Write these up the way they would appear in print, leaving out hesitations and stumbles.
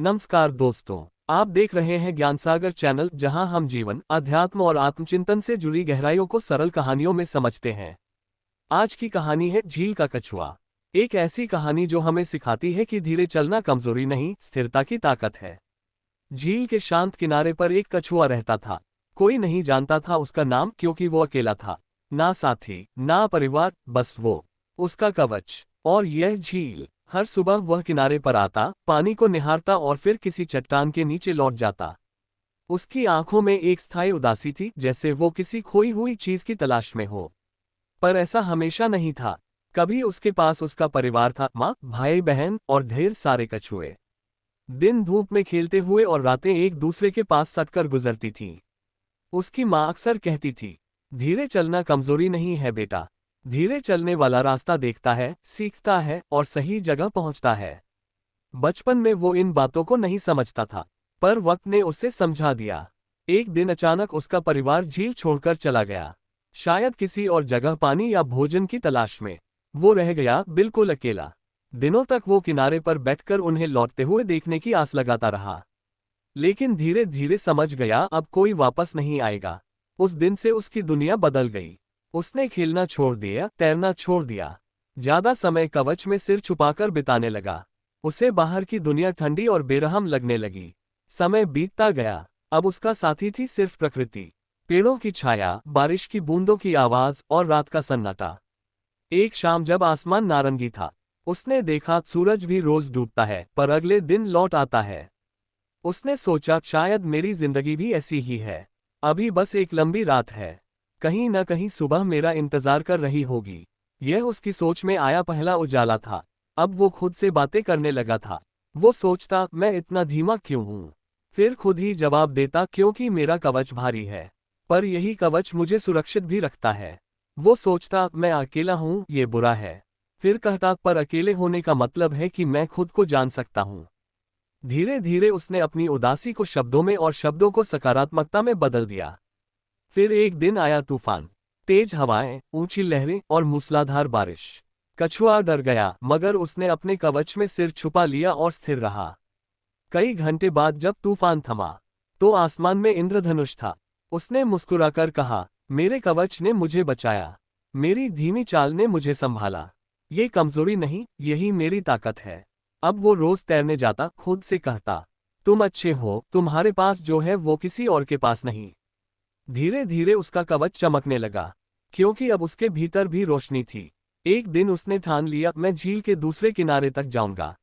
नमस्कार दोस्तों, आप देख रहे हैं ज्ञान सागर चैनल, जहां हम जीवन, अध्यात्म और आत्मचिंतन से जुड़ी गहराइयों को सरल कहानियों में समझते हैं। आज की कहानी है झील का कछुआ। एक ऐसी कहानी जो हमें सिखाती है कि धीरे चलना कमजोरी नहीं, स्थिरता की ताकत है। झील के शांत किनारे पर एक कछुआ रहता था। कोई नहीं जानता था उसका नाम, क्योंकि वो अकेला था। ना साथी, ना परिवार, बस वो, उसका कवच। और यह झील। हर सुबह वह किनारे पर आता, पानी को निहारता और फिर किसी चट्टान के नीचे लौट जाता। उसकी आंखों में एक स्थायी उदासी थी, जैसे वो किसी खोई हुई चीज की तलाश में हो। पर ऐसा हमेशा नहीं था। कभी उसके पास उसका परिवार था, माँ, भाई बहन और ढेर सारे कछुए। दिन धूप में खेलते हुए और रातें एक दूसरे के पास सटकर गुजरती थीं। उसकी माँ अक्सर कहती थी, धीरे चलना कमजोरी नहीं है बेटा। धीरे चलने वाला रास्ता देखता है, सीखता है और सही जगह पहुंचता है। बचपन में वो इन बातों को नहीं समझता था, पर वक्त ने उसे समझा दिया। एक दिन अचानक उसका परिवार झील छोड़कर चला गया। शायद किसी और जगह पानी या भोजन की तलाश में। वो रह गया बिल्कुल अकेला। दिनों तक वो किनारे पर बैठकर उन्हें लौटते हुए देखने की आस लगाता रहा। लेकिन धीरे धीरे समझ गया, अब कोई वापस नहीं आएगा। उस दिन से उसकी दुनिया बदल गई। उसने खेलना छोड़ दिया, तैरना छोड़ दिया। ज्यादा समय कवच में सिर छुपाकर बिताने लगा। उसे बाहर की दुनिया ठंडी और बेरहम लगने लगी। समय बीतता गया। अब उसका साथी थी सिर्फ प्रकृति। पेड़ों की छाया, बारिश की बूंदों की आवाज और रात का सन्नाटा। एक शाम जब आसमान नारंगी था, उसने देखा सूरज भी रोज डूबता है, पर अगले दिन लौट आता है। उसने सोचा, शायद मेरी जिंदगी भी ऐसी ही है। अभी बस एक लंबी रात है। कहीं न कहीं सुबह मेरा इंतजार कर रही होगी। यह उसकी सोच में आया पहला उजाला था। अब वो खुद से बातें करने लगा था। वो सोचता, मैं इतना धीमा क्यों हूँ? फिर खुद ही जवाब देता, क्योंकि मेरा कवच भारी है। पर यही कवच मुझे सुरक्षित भी रखता है। वो सोचता, मैं अकेला हूँ, ये बुरा है। फिर कहता, पर अकेले होने का मतलब है कि मैं खुद को जान सकता हूँ। धीरे धीरे उसने अपनी उदासी को शब्दों में और शब्दों को सकारात्मकता में बदल दिया। फिर एक दिन आया तूफान। तेज हवाएं, ऊंची लहरें और मूसलाधार बारिश। कछुआ डर गया, मगर उसने अपने कवच में सिर छुपा लिया और स्थिर रहा। कई घंटे बाद जब तूफान थमा, तो आसमान में इंद्रधनुष था। उसने मुस्कुराकर कहा, मेरे कवच ने मुझे बचाया। मेरी धीमी चाल ने मुझे संभाला। ये कमजोरी नहीं, यही मेरी ताकत है। अब वो रोज तैरने जाता, खुद से कहता, तुम अच्छे हो, तुम्हारे पास जो है वो किसी और के पास नहीं। धीरे धीरे उसका कवच चमकने लगा, क्योंकि अब उसके भीतर भी रोशनी थी। एक दिन उसने ठान लिया, मैं झील के दूसरे किनारे तक जाऊंगा।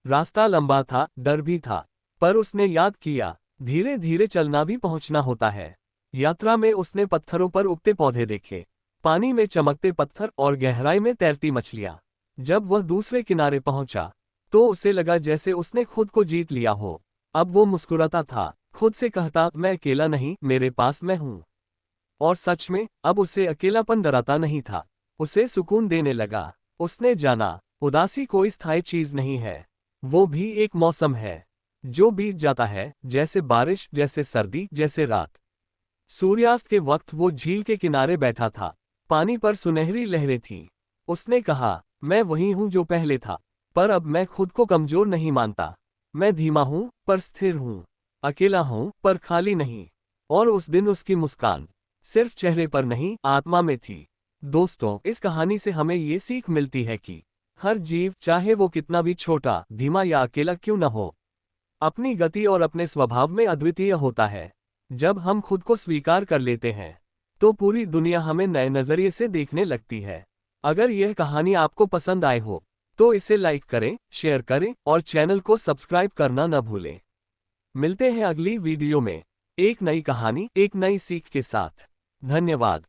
रास्ता लंबा था, डर भी था, पर उसने याद किया, धीरे धीरे चलना भी पहुंचना होता है। यात्रा में उसने पत्थरों पर उगते पौधे देखे, पानी में चमकते पत्थर और गहराई में तैरती मछलियां। जब वह दूसरे किनारे पहुंचा, तो उसे लगा जैसे उसने खुद को जीत लिया हो। अब वो मुस्कुराता था, खुद से कहता, मैं अकेला नहीं, मेरे पास मैं हूं। और सच में, अब उसे अकेलापन डराता नहीं था, उसे सुकून देने लगा। उसने जाना, उदासी कोई स्थायी चीज नहीं है। वो भी एक मौसम है, जो बीत जाता है, जैसे बारिश, जैसे सर्दी, जैसे रात। सूर्यास्त के वक्त वो झील के किनारे बैठा था। पानी पर सुनहरी लहरें थीं। उसने कहा, मैं वही हूं जो पहले था, पर अब मैं खुद को कमजोर नहीं मानता। मैं धीमा हूं, पर स्थिर हूं। अकेला हूं, पर खाली नहीं। और उस दिन उसकी मुस्कान सिर्फ चेहरे पर नहीं, आत्मा में थी। दोस्तों, इस कहानी से हमें ये सीख मिलती है कि हर जीव, चाहे वो कितना भी छोटा, धीमा या अकेला क्यों न हो, अपनी गति और अपने स्वभाव में अद्वितीय होता है। जब हम खुद को स्वीकार कर लेते हैं, तो पूरी दुनिया हमें नए नजरिए से देखने लगती है। अगर यह कहानी आपको पसंद आए हो, तो इसे लाइक करें, शेयर करें और चैनल को सब्सक्राइब करना न भूलें। मिलते हैं अगली वीडियो में, एक नई कहानी, एक नई सीख के साथ। धन्यवाद।